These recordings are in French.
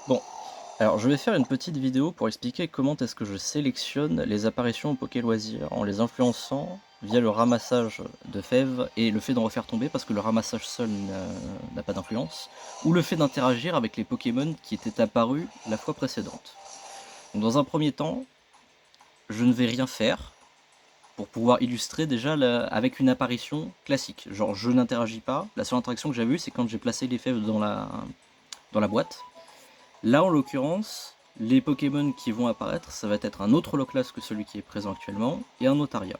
Bon, alors je vais faire une petite vidéo pour expliquer comment est-ce que je sélectionne les apparitions au Poké Loisirs en les influençant via le ramassage de fèves et le fait d'en refaire tomber parce que le ramassage seul n'a pas d'influence, ou le fait d'interagir avec les Pokémon qui étaient apparus la fois précédente. Donc dans un premier temps, je ne vais rien faire pour pouvoir illustrer déjà avec une apparition classique. Genre je n'interagis pas, la seule interaction que j'avais eue c'est quand j'ai placé les fèves dans la boîte. Là, en l'occurrence, les Pokémon qui vont apparaître, ça va être un autre Holoclass que celui qui est présent actuellement, et un Otaria.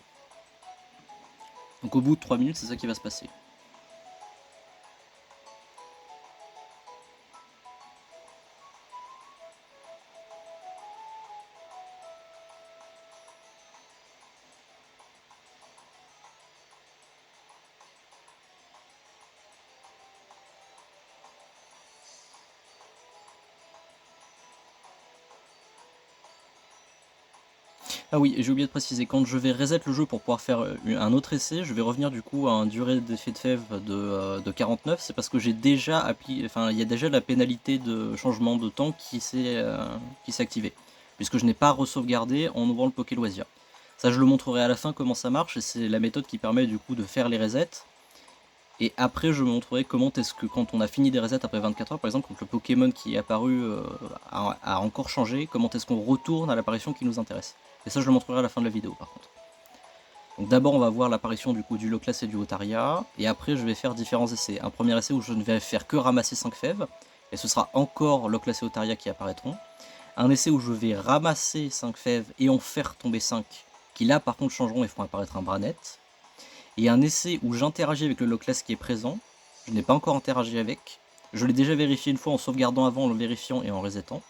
Donc au bout de 3 minutes, c'est ça qui va se passer. Ah oui, et j'ai oublié de préciser, quand je vais reset le jeu pour pouvoir faire un autre essai, je vais revenir du coup à une durée d'effet de fève de 49, c'est parce que j'ai déjà appliqué, enfin il y a déjà la pénalité de changement de temps qui s'est activée, puisque je n'ai pas re-sauvegardé en ouvrant le Poké Loisir. Ça je le montrerai à la fin comment ça marche, et c'est la méthode qui permet du coup de faire les resets. Et après, je montrerai comment est-ce que quand on a fini des resets après 24 heures, par exemple, quand le Pokémon qui est apparu a encore changé, comment est-ce qu'on retourne à l'apparition qui nous intéresse. Et ça, je le montrerai à la fin de la vidéo, par contre. Donc d'abord, on va voir l'apparition du coup du Loclass et du Otaria, et après, je vais faire différents essais. Un premier essai où je ne vais faire que ramasser 5 fèves, et ce sera encore Loclass et Otaria qui apparaîtront. Un essai où je vais ramasser 5 fèves et en faire tomber 5, qui là, par contre, changeront et feront apparaître un Branette. Et un essai où j'interagis avec le Loclass qui est présent. Je n'ai pas encore interagi avec. Je l'ai déjà vérifié une fois en sauvegardant avant, en le vérifiant et en resetant.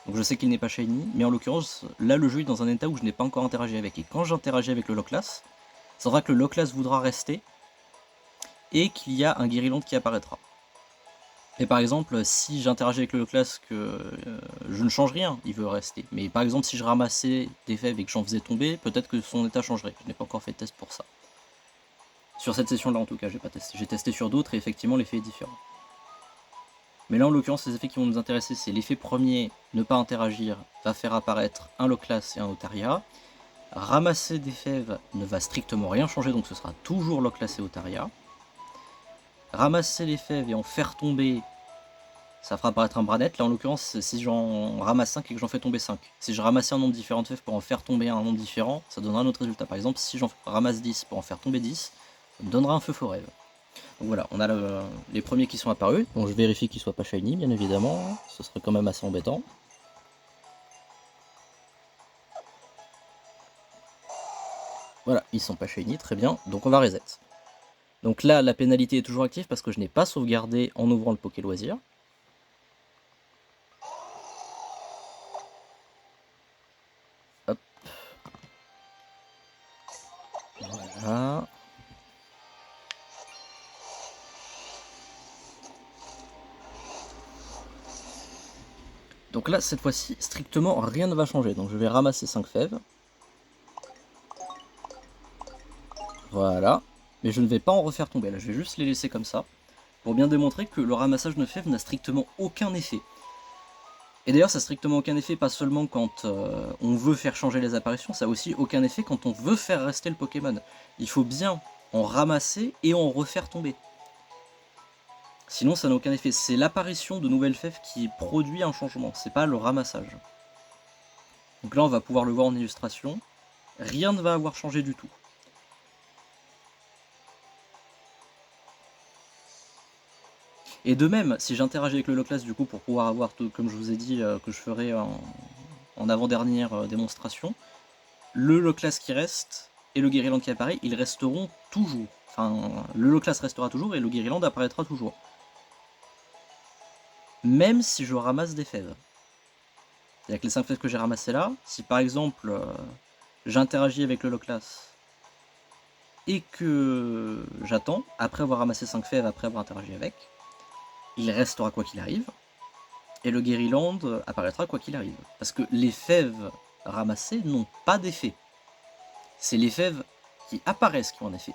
Donc je sais qu'il n'est pas shiny, mais en l'occurrence, là le jeu est dans un état où je n'ai pas encore interagi avec. Et quand j'interagis avec le Loclass, ça sera que le Loclass voudra rester et qu'il y a un Guiriland qui apparaîtra. Et par exemple, si j'interagis avec le Loclass que je ne change rien, il veut rester. Mais par exemple, si je ramassais des fèves et que j'en faisais tomber, peut-être que son état changerait. Je n'ai pas encore fait de test pour ça. Sur cette session-là, en tout cas, j'ai pas testé. J'ai testé sur d'autres et effectivement, l'effet est différent. Mais là, en l'occurrence, les effets qui vont nous intéresser, c'est l'effet premier, ne pas interagir, va faire apparaître un Loclass et un Otaria. Ramasser des fèves ne va strictement rien changer, donc ce sera toujours Loclass et Otaria. Ramasser les fèves et en faire tomber, ça fera apparaître un Branette. Là, en l'occurrence, si j'en ramasse 5 et que j'en fais tomber 5. Si je ramassais un nombre différent de fèves pour en faire tomber un nombre différent, ça donnera un autre résultat. Par exemple, si j'en ramasse 10 pour en faire tomber 10, ça me donnera un feu forêt. Donc voilà, on a les premiers qui sont apparus. Donc je vérifie qu'ils soient pas shiny, bien évidemment. Ce serait quand même assez embêtant. Voilà, ils sont pas shiny, très bien. Donc on va reset. Donc là, la pénalité est toujours active parce que je n'ai pas sauvegardé en ouvrant le Poké Loisir. Hop. Voilà. Donc là, cette fois-ci, strictement rien ne va changer. Donc je vais ramasser 5 fèves. Voilà. Mais je ne vais pas en refaire tomber. Là, je vais juste les laisser comme ça. Pour bien démontrer que le ramassage de fèves n'a strictement aucun effet. Et d'ailleurs, ça n'a strictement aucun effet, pas seulement quand on veut faire changer les apparitions, ça a aussi aucun effet quand on veut faire rester le Pokémon. Il faut bien en ramasser et en refaire tomber. Sinon, ça n'a aucun effet. C'est l'apparition de nouvelles fèves qui produit un changement, c'est pas le ramassage. Donc là, on va pouvoir le voir en illustration. Rien ne va avoir changé du tout. Et de même, si j'interagis avec le Loclass du coup pour pouvoir avoir, tout, comme je vous ai dit, que je ferai en avant-dernière démonstration, le Loclass qui reste et le Guériland qui apparaît, ils resteront toujours. Enfin, le Loclass restera toujours et le Guériland apparaîtra toujours. Même si je ramasse des fèves. C'est-à-dire que les 5 fèves que j'ai ramassées là, si par exemple j'interagis avec le Loclass et que j'attends, après avoir ramassé 5 fèves, après avoir interagi avec, il restera quoi qu'il arrive, et le Guériland apparaîtra quoi qu'il arrive. Parce que les fèves ramassées n'ont pas d'effet. C'est les fèves qui apparaissent qui ont un effet.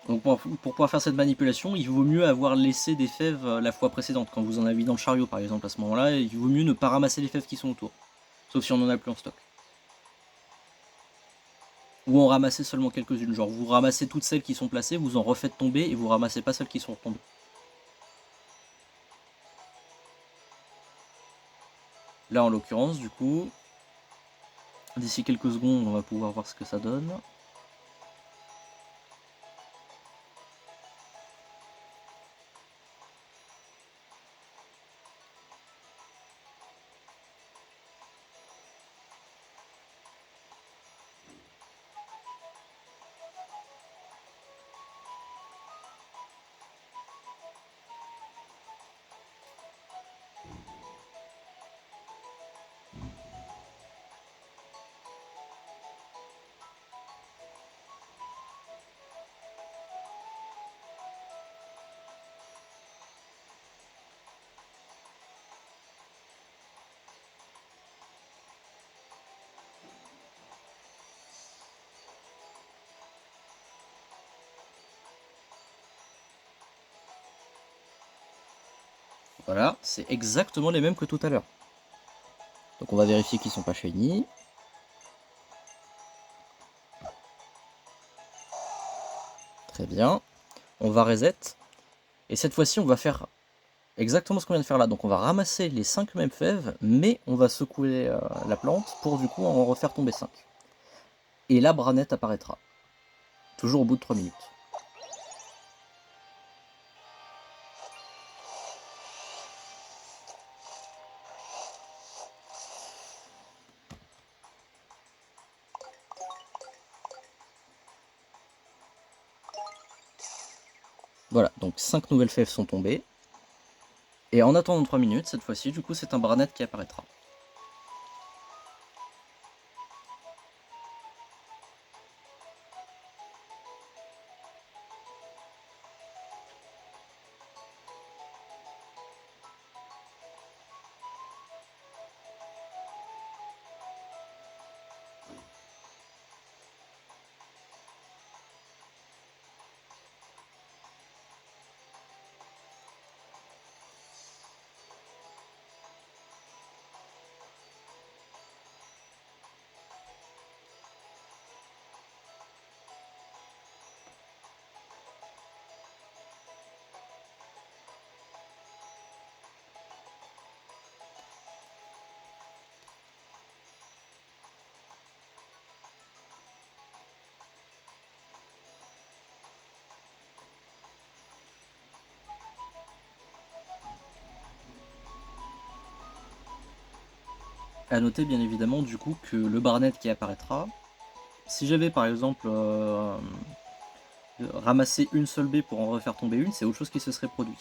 Donc pour pouvoir faire cette manipulation, il vaut mieux avoir laissé des fèves la fois précédente. Quand vous en avez mis dans le chariot par exemple à ce moment-là, il vaut mieux ne pas ramasser les fèves qui sont autour. Sauf si on en a plus en stock. Ou en ramasser seulement quelques-unes. Genre vous ramassez toutes celles qui sont placées, vous en refaites tomber et vous ramassez pas celles qui sont retombées. Là en l'occurrence du coup, d'ici quelques secondes on va pouvoir voir ce que ça donne. Voilà, c'est exactement les mêmes que tout à l'heure. Donc on va vérifier qu'ils sont pas shiny. Très bien. On va reset. Et cette fois-ci, on va faire exactement ce qu'on vient de faire là. Donc on va ramasser les 5 mêmes fèves, mais on va secouer la plante pour du coup en refaire tomber 5. Et la branette apparaîtra. Toujours au bout de 3 minutes. Voilà, donc 5 nouvelles fèves sont tombées. Et en attendant 3 minutes, cette fois-ci, du coup, c'est un branette qui apparaîtra. A noter bien évidemment du coup que le barnet qui apparaîtra, si j'avais par exemple ramassé une seule baie pour en refaire tomber une, c'est autre chose qui se serait produit.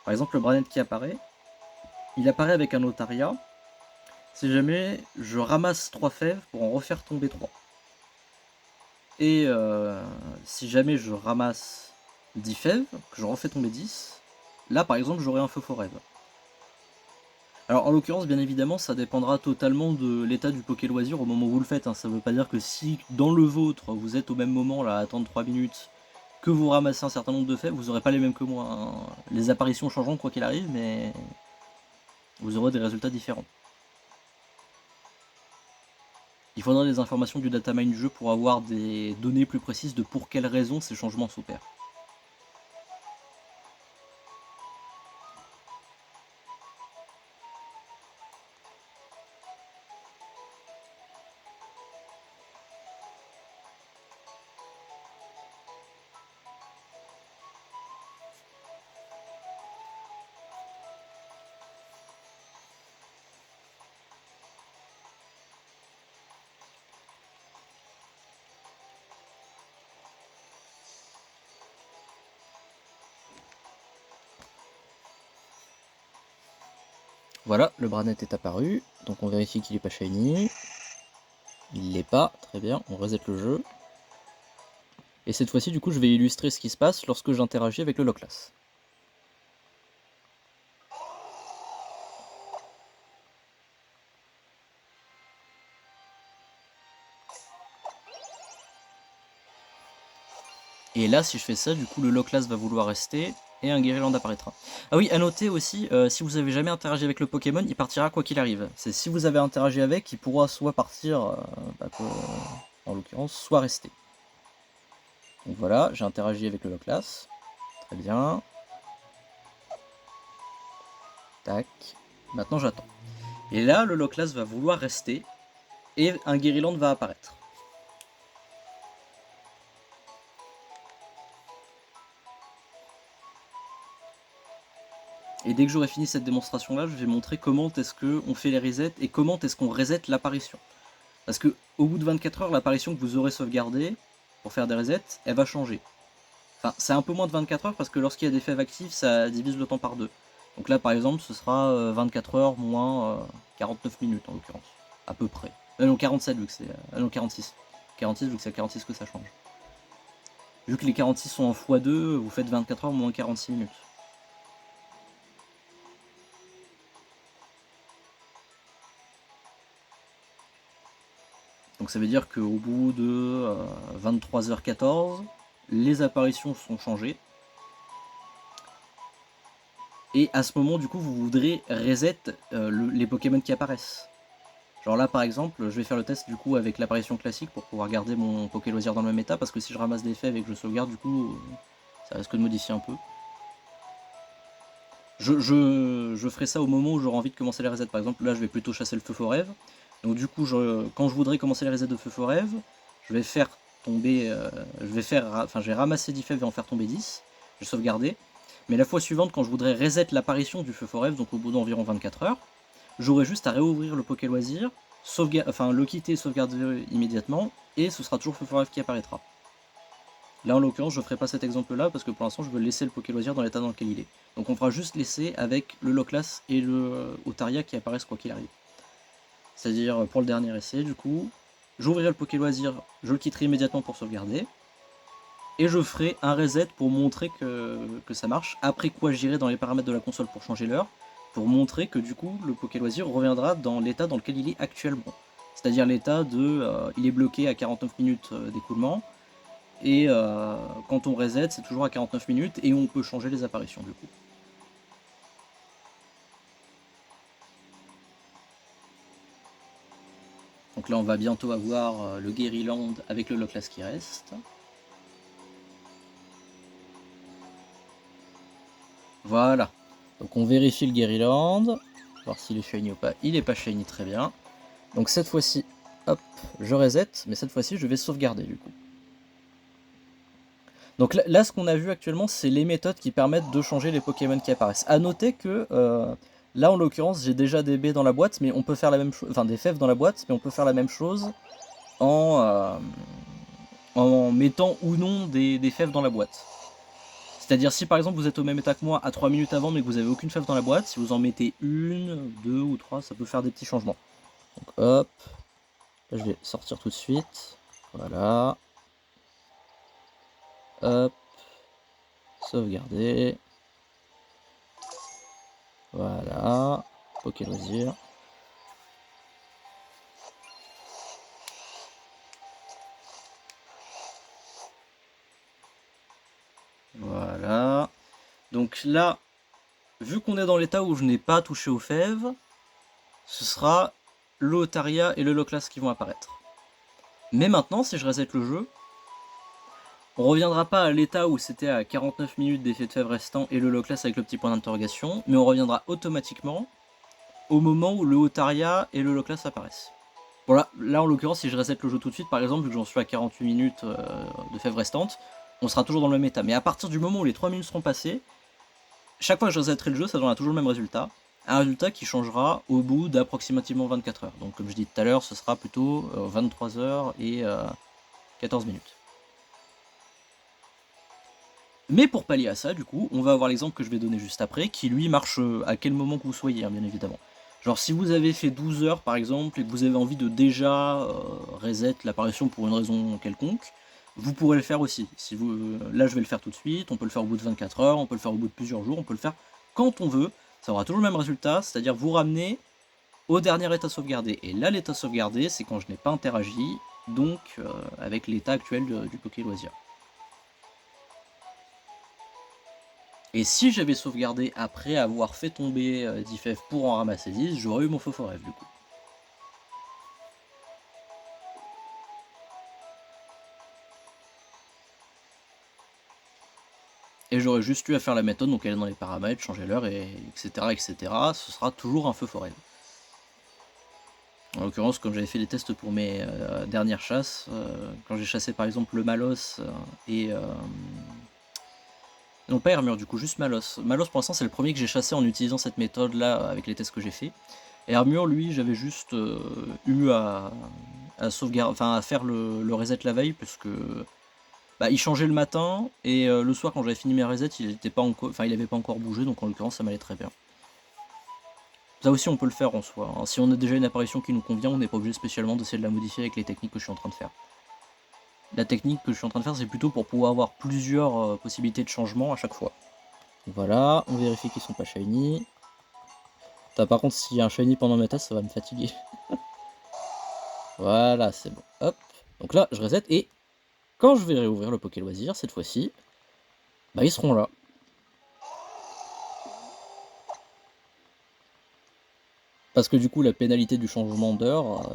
Par exemple le barnet qui apparaît, il apparaît avec un otaria. Si jamais je ramasse 3 fèves pour en refaire tomber 3. Et si jamais je ramasse 10 fèves, que je refais tomber 10, là par exemple j'aurai un feu forêt. Alors en l'occurrence bien évidemment ça dépendra totalement de l'état du Poké Loisir au moment où vous le faites, hein. Ça veut pas dire que si dans le vôtre vous êtes au même moment là à attendre 3 minutes que vous ramassez un certain nombre de fèves, vous aurez pas les mêmes que moi, hein. Les apparitions changeront quoi qu'il arrive, mais vous aurez des résultats différents. Il faudra des informations du datamine du jeu pour avoir des données plus précises de pour quelles raisons ces changements s'opèrent. Voilà, le Branet est apparu, donc on vérifie qu'il n'est pas shiny. Il l'est pas, très bien, on reset le jeu. Et cette fois-ci, du coup, je vais illustrer ce qui se passe lorsque j'interagis avec le Loclas. Et là, si je fais ça, du coup, le Lochlast va vouloir rester et un Guériland apparaîtra. Ah oui, à noter aussi, si vous avez jamais interagi avec le Pokémon, il partira quoi qu'il arrive. C'est si vous avez interagi avec, il pourra soit partir, en l'occurrence, soit rester. Donc voilà, j'ai interagi avec le Lochlast. Très bien. Tac. Maintenant, j'attends. Et là, le Lochlast va vouloir rester et un Guériland va apparaître. Et dès que j'aurai fini cette démonstration là, je vais montrer comment est-ce qu'on fait les resets et comment est-ce qu'on reset l'apparition. Parce que au bout de 24 heures, l'apparition que vous aurez sauvegardée pour faire des resets, elle va changer. Enfin, c'est un peu moins de 24 heures parce que lorsqu'il y a des fèves actives, ça divise le temps par 2. Donc là, par exemple, ce sera 24 heures moins 49 minutes en l'occurrence. À peu près. Non, 47 vu que c'est. Non, 46. 46 vu que c'est 46 que ça change. Vu que les 46 sont en x2, vous faites 24 heures moins 46 minutes. Donc ça veut dire qu'au bout de 23h14, les apparitions sont changées. Et à ce moment, du coup, vous voudrez reset les Pokémon qui apparaissent. Genre là, par exemple, je vais faire le test du coup avec l'apparition classique pour pouvoir garder mon Poké Loisir dans le même état, parce que si je ramasse des fèves et que je sauvegarde, du coup, ça risque de modifier un peu. Je ferai ça au moment où j'aurai envie de commencer les resets. Par exemple, là, je vais plutôt chasser le feu forêve. Donc du coup, quand je voudrais commencer les resets de feu forêve, je vais faire tomber, je vais ramasser 10 fèves et en faire tomber 10. Je vais sauvegarder. Mais la fois suivante, quand je voudrais reset l'apparition du feu forêve, donc au bout d'environ 24 heures, j'aurai juste à réouvrir le Poké Loisir, le quitter et sauvegarder immédiatement, et ce sera toujours Feu Forêt qui apparaîtra. Là en l'occurrence je ferai pas cet exemple là parce que pour l'instant je veux laisser le Poké Loisir dans l'état dans lequel il est. Donc on fera juste l'essai avec le Lochlast et le Otaria qui apparaissent quoi qu'il arrive. C'est-à-dire pour le dernier essai du coup, j'ouvrirai le Poké Loisir, je le quitterai immédiatement pour sauvegarder, et je ferai un reset pour montrer que ça marche, après quoi j'irai dans les paramètres de la console pour changer l'heure, pour montrer que du coup le Poké Loisir reviendra dans l'état dans lequel il est actuellement. C'est-à-dire l'état de il est bloqué à 49 minutes d'écoulement, et quand on reset c'est toujours à 49 minutes et on peut changer les apparitions du coup. Donc là on va bientôt avoir le Guériland avec le Lochlast qui reste. Voilà. Donc on vérifie le Guériland, voir s'il est shiny ou pas. Il est pas shiny, très bien. Donc cette fois-ci, hop, je reset, mais cette fois-ci je vais sauvegarder du coup. Donc là ce qu'on a vu actuellement, c'est les méthodes qui permettent de changer les Pokémon qui apparaissent. A noter que là en l'occurrence j'ai déjà des baies dans la boîte, mais on peut faire la même chose, enfin des fèves dans la boîte, mais on peut faire la même chose en mettant ou non des fèves dans la boîte. C'est-à-dire si par exemple vous êtes au même état que moi à 3 minutes avant mais que vous avez aucune fève dans la boîte, si vous en mettez une, deux ou trois, ça peut faire des petits changements. Donc hop, là je vais sortir tout de suite, voilà. Hop, sauvegarder. Voilà, Poké Loisir. Voilà. Donc là, vu qu'on est dans l'état où je n'ai pas touché aux fèves, ce sera le Otaria et le Lochlast qui vont apparaître. Mais maintenant, si je reset le jeu, on reviendra pas à l'état où c'était à 49 minutes d'effet de fèves restant et le Lochlast avec le petit point d'interrogation, mais on reviendra automatiquement au moment où le Otaria et le Lochlast apparaissent. Bon là en l'occurrence, si je reset le jeu tout de suite, par exemple, vu que j'en suis à 48 minutes de fèves restantes, on sera toujours dans le même état. Mais à partir du moment où les 3 minutes seront passées, chaque fois que je resetterai le jeu, ça donnera toujours le même résultat. Un résultat qui changera au bout d'approximativement 24 heures. Donc comme je dis tout à l'heure, ce sera plutôt 23 heures et 14 minutes. Mais pour pallier à ça, du coup, on va avoir l'exemple que je vais donner juste après, qui lui marche à quel moment que vous soyez, hein, bien évidemment. Genre si vous avez fait 12 heures par exemple, et que vous avez envie de déjà reset l'apparition pour une raison quelconque, vous pourrez le faire aussi. Si vous, là je vais le faire tout de suite, on peut le faire au bout de 24 heures, on peut le faire au bout de plusieurs jours, on peut le faire quand on veut, ça aura toujours le même résultat, c'est-à-dire vous ramener au dernier état sauvegardé. Et là l'état sauvegardé, c'est quand je n'ai pas interagi, donc avec l'état actuel du Poké Loisir. Et si j'avais sauvegardé après avoir fait tomber 10 fèves pour en ramasser 10, j'aurais eu mon faux forêt du coup. Et j'aurais juste eu à faire la méthode, donc aller dans les paramètres, changer l'heure, et etc., etc. Ce sera toujours un feu forêt. En l'occurrence, comme j'avais fait des tests pour mes dernières chasses, quand j'ai chassé par exemple le Malos et... non, pas Hermure du coup, juste Malos. Malos pour l'instant c'est le premier que j'ai chassé en utilisant cette méthode là avec les tests que j'ai fait. Et Hermure, lui, j'avais juste eu à sauvegarder, enfin à faire le reset la veille, parce que bah, il changeait le matin, et le soir quand j'avais fini mes resets, il avait pas encore bougé, donc en l'occurrence ça m'allait très bien. Ça aussi on peut le faire en soi, hein. Si on a déjà une apparition qui nous convient, on n'est pas obligé spécialement d'essayer de la modifier avec les techniques que je suis en train de faire. La technique que je suis en train de faire, c'est plutôt pour pouvoir avoir plusieurs possibilités de changement à chaque fois. Voilà, on vérifie qu'ils sont pas shiny. Par contre, s'il y a un shiny pendant mes tests, ça va me fatiguer. Voilà, c'est bon. Hop. Donc là, je reset, et quand je vais réouvrir le Poké Loisir, cette fois-ci, bah ils seront là. Parce que du coup, la pénalité du changement d'heure,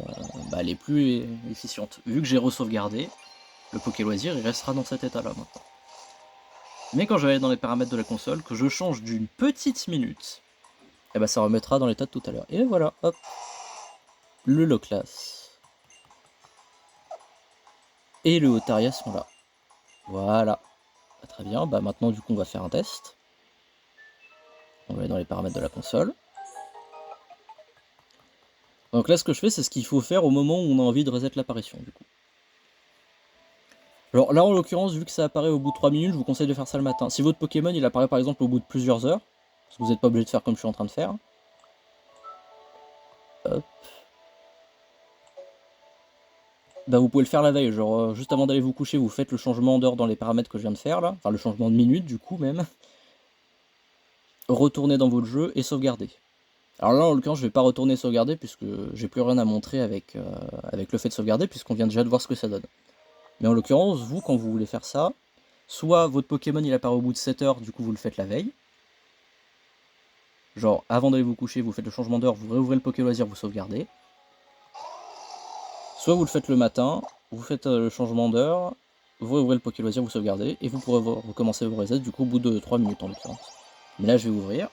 bah, elle est plus efficiente. Vu que j'ai re-sauvegardé, le Poké Loisir, il restera dans cet état-là maintenant. Mais quand je vais aller dans les paramètres de la console, que je change d'une petite minute, et bah ça remettra dans l'état de tout à l'heure. Et voilà, hop. Le Loclas et le Otaria sont là. Voilà. Bah, très bien, bah maintenant du coup on va faire un test. On va aller dans les paramètres de la console. Donc là ce que je fais, c'est ce qu'il faut faire au moment où on a envie de reset l'apparition du coup. Alors là en l'occurrence, vu que ça apparaît au bout de 3 minutes, je vous conseille de faire ça le matin. Si votre Pokémon il apparaît par exemple au bout de plusieurs heures, parce que vous n'êtes pas obligé de faire comme je suis en train de faire. Hop. Bah vous pouvez le faire la veille, genre juste avant d'aller vous coucher, vous faites le changement d'heure dans les paramètres que je viens de faire là, enfin le changement de minute du coup même. Retournez dans votre jeu et sauvegardez. Alors là en l'occurrence je vais pas retourner sauvegarder puisque j'ai plus rien à montrer avec le fait de sauvegarder, puisqu'on vient déjà de voir ce que ça donne. Mais en l'occurrence, vous quand vous voulez faire ça, soit votre Pokémon il apparaît au bout de 7 heures, du coup vous le faites la veille. Genre avant d'aller vous coucher, vous faites le changement d'heure, vous réouvrez le Poké Loisir, vous sauvegardez. Soit vous le faites le matin, vous faites le changement d'heure, vous réouvrez le Poké Loisir, vous sauvegardez, et vous pourrez recommencer vos resets du coup au bout de 3 minutes en l'occurrence. Mais là je vais ouvrir.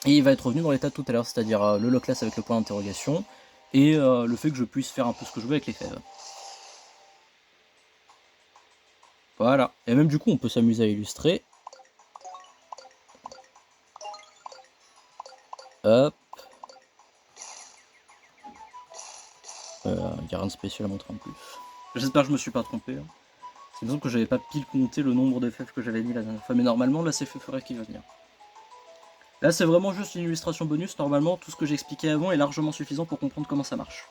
Et il va être revenu dans l'état de tout à l'heure, c'est-à-dire le Loclas avec le point d'interrogation, et le fait que je puisse faire un peu ce que je veux avec les fèves. Voilà. Et même du coup on peut s'amuser à illustrer. Hop. Il n'y a rien de spécial à montrer en plus. J'espère que je me suis pas trompé. Hein. C'est bizarre que j'avais pas pile compté le nombre de fèves que j'avais mis la dernière fois, mais normalement là c'est Feu qui va venir. Là c'est vraiment juste une illustration bonus, normalement tout ce que j'ai expliqué avant est largement suffisant pour comprendre comment ça marche.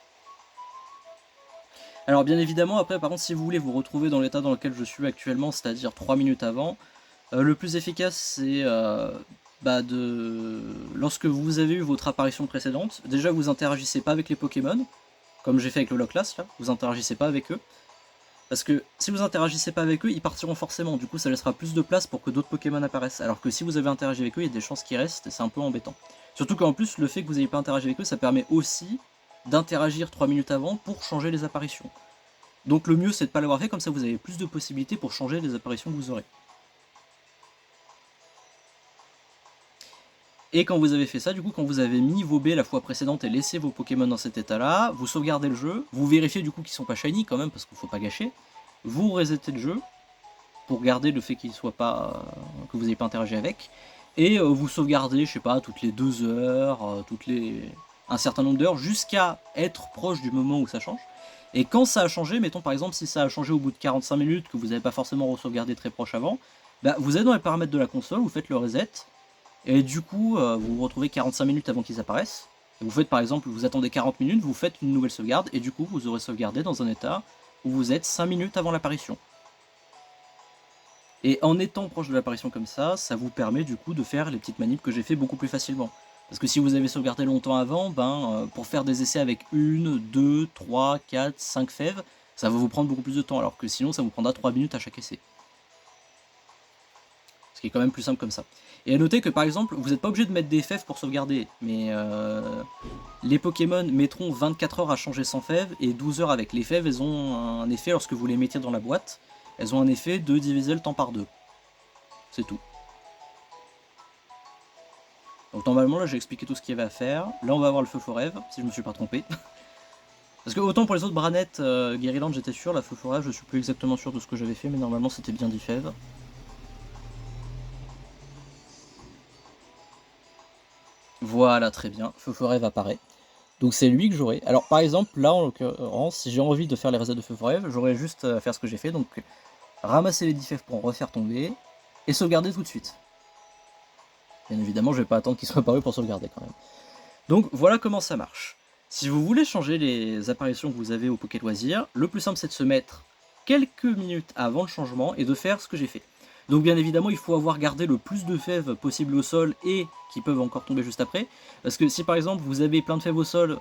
Alors bien évidemment après par contre si vous voulez vous retrouver dans l'état dans lequel je suis actuellement, c'est-à-dire 3 minutes avant, le plus efficace c'est lorsque vous avez eu votre apparition précédente, déjà vous interagissez pas avec les Pokémon, comme j'ai fait avec le Loclas là, vous interagissez pas avec eux. Parce que si vous interagissez pas avec eux, ils partiront forcément, du coup ça laissera plus de place pour que d'autres Pokémon apparaissent. Alors que si vous avez interagi avec eux, il y a des chances qu'ils restent, et c'est un peu embêtant. Surtout qu'en plus, le fait que vous n'ayez pas interagi avec eux, ça permet aussi d'interagir 3 minutes avant pour changer les apparitions. Donc le mieux c'est de pas l'avoir fait, comme ça vous avez plus de possibilités pour changer les apparitions que vous aurez. Et quand vous avez fait ça, du coup, quand vous avez mis vos baies la fois précédente et laissé vos Pokémon dans cet état-là, vous sauvegardez le jeu, vous vérifiez du coup qu'ils sont pas shiny quand même, parce qu'il faut pas gâcher, vous resettez le jeu, pour garder le fait qu'il soit pas que vous n'ayez pas interagi avec, et vous sauvegardez, je sais pas, toutes les 2 heures, un certain nombre d'heures, jusqu'à être proche du moment où ça change. Et quand ça a changé, mettons par exemple si ça a changé au bout de 45 minutes, que vous n'avez pas forcément re-sauvegardé très proche avant, bah, vous allez dans les paramètres de la console, vous faites le reset, et du coup vous vous retrouvez 45 minutes avant qu'ils apparaissent, et vous faites par exemple, vous attendez 40 minutes, vous faites une nouvelle sauvegarde, et du coup vous aurez sauvegardé dans un état où vous êtes 5 minutes avant l'apparition. Et en étant proche de l'apparition comme ça vous permet du coup de faire les petites manips que j'ai fait beaucoup plus facilement. Parce que si vous avez sauvegardé longtemps avant, pour faire des essais avec 1, 2, 3, 4, 5 fèves, ça va vous prendre beaucoup plus de temps, alors que sinon ça vous prendra 3 minutes à chaque essai. qui est quand même plus simple comme ça. Et à noter que par exemple, vous n'êtes pas obligé de mettre des fèves pour sauvegarder, mais les Pokémon mettront 24 heures à changer sans fèves, et 12 heures avec les fèves, elles ont un effet lorsque vous les mettez dans la boîte, elles ont un effet de diviser le temps par 2. C'est tout. Donc normalement là j'ai expliqué tout ce qu'il y avait à faire. Là on va avoir le feu forêve, si je me suis pas trompé. Parce que autant pour les autres Branette, Guerryland j'étais sûr, la feu forêve je suis plus exactement sûr de ce que j'avais fait, mais normalement c'était bien 10 fèves. Voilà, très bien, feu forêve apparaît. Donc c'est lui que j'aurai. Alors par exemple, là en l'occurrence, si j'ai envie de faire les resets de feu forêve, j'aurais juste à faire ce que j'ai fait, donc ramasser les 10 fèves pour en refaire tomber, et sauvegarder tout de suite. Bien évidemment, je vais pas attendre qu'il soit apparu pour sauvegarder quand même. Donc voilà comment ça marche. Si vous voulez changer les apparitions que vous avez au Poké Loisir, le plus simple c'est de se mettre quelques minutes avant le changement et de faire ce que j'ai fait. Donc bien évidemment, il faut avoir gardé le plus de fèves possible au sol et qui peuvent encore tomber juste après. Parce que si par exemple vous avez plein de fèves au sol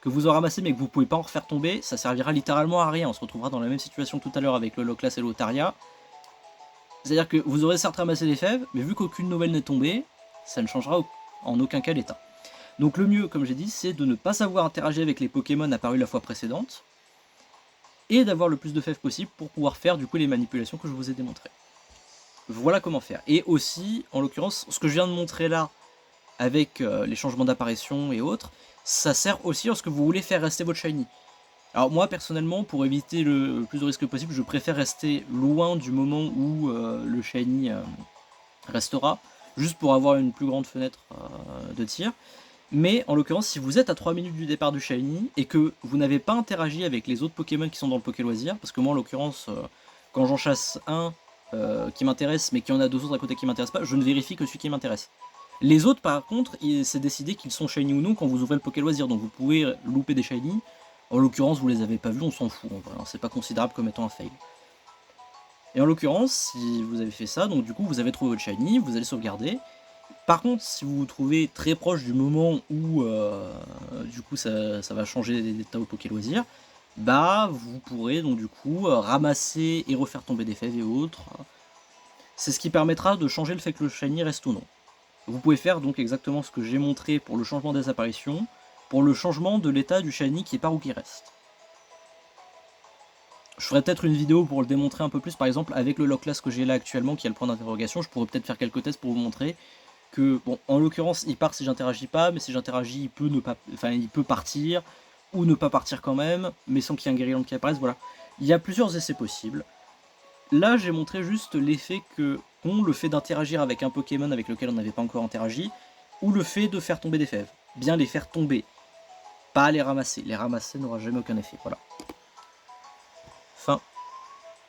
que vous en ramassez mais que vous pouvez pas en refaire tomber, ça servira littéralement à rien. On se retrouvera dans la même situation que tout à l'heure avec le Loclas et l'Otaria. C'est-à-dire que vous aurez certes ramassé des fèves, mais vu qu'aucune nouvelle n'est tombée, ça ne changera en aucun cas l'état. Donc le mieux, comme j'ai dit, c'est de ne pas savoir interagir avec les Pokémon apparus la fois précédente, et d'avoir le plus de fèves possible pour pouvoir faire du coup les manipulations que je vous ai démontrées. Voilà comment faire. Et aussi, en l'occurrence, ce que je viens de montrer là, avec les changements d'apparition et autres, ça sert aussi lorsque vous voulez faire rester votre Shiny. Alors moi personnellement, pour éviter le plus de risques possible, je préfère rester loin du moment où le Shiny restera, juste pour avoir une plus grande fenêtre de tir. Mais en l'occurrence, si vous êtes à 3 minutes du départ du Shiny et que vous n'avez pas interagi avec les autres Pokémon qui sont dans le Poké Loisir, parce que moi en l'occurrence, quand j'en chasse un qui m'intéresse, mais qu'il y en a deux autres à côté qui m'intéressent pas, je ne vérifie que celui qui m'intéresse. Les autres par contre, c'est décidé qu'ils sont Shiny ou non quand vous ouvrez le Poké Loisir, donc vous pouvez louper des Shiny. En l'occurrence, vous les avez pas vus, on s'en fout, c'est pas considérable comme étant un fail. Et en l'occurrence, si vous avez fait ça, donc du coup vous avez trouvé votre Shiny, vous allez sauvegarder. Par contre, si vous vous trouvez très proche du moment où du coup ça va changer d'état au Poké Loisir, bah vous pourrez donc du coup ramasser et refaire tomber des fèves et autres. C'est ce qui permettra de changer le fait que le Shiny reste ou non. Vous pouvez faire donc exactement ce que j'ai montré pour le changement des apparitions, pour le changement de l'état du Shiny qui part ou qui reste. Je ferai peut-être une vidéo pour le démontrer un peu plus, par exemple avec le Loclas que j'ai là actuellement qui a le point d'interrogation, je pourrais peut-être faire quelques tests pour vous montrer que, bon, en l'occurrence, il part si j'interagis pas, mais si j'interagis, il peut ne pas, enfin, il peut partir, ou ne pas partir quand même, mais sans qu'il y ait un Guerryland qui apparaisse, voilà. Il y a plusieurs essais possibles. Là, j'ai montré juste l'effet qu'ont le fait d'interagir avec un Pokémon avec lequel on n'avait pas encore interagi, ou le fait de faire tomber des fèves. Bien les faire tomber, pas les ramasser. Les ramasser n'aura jamais aucun effet, voilà.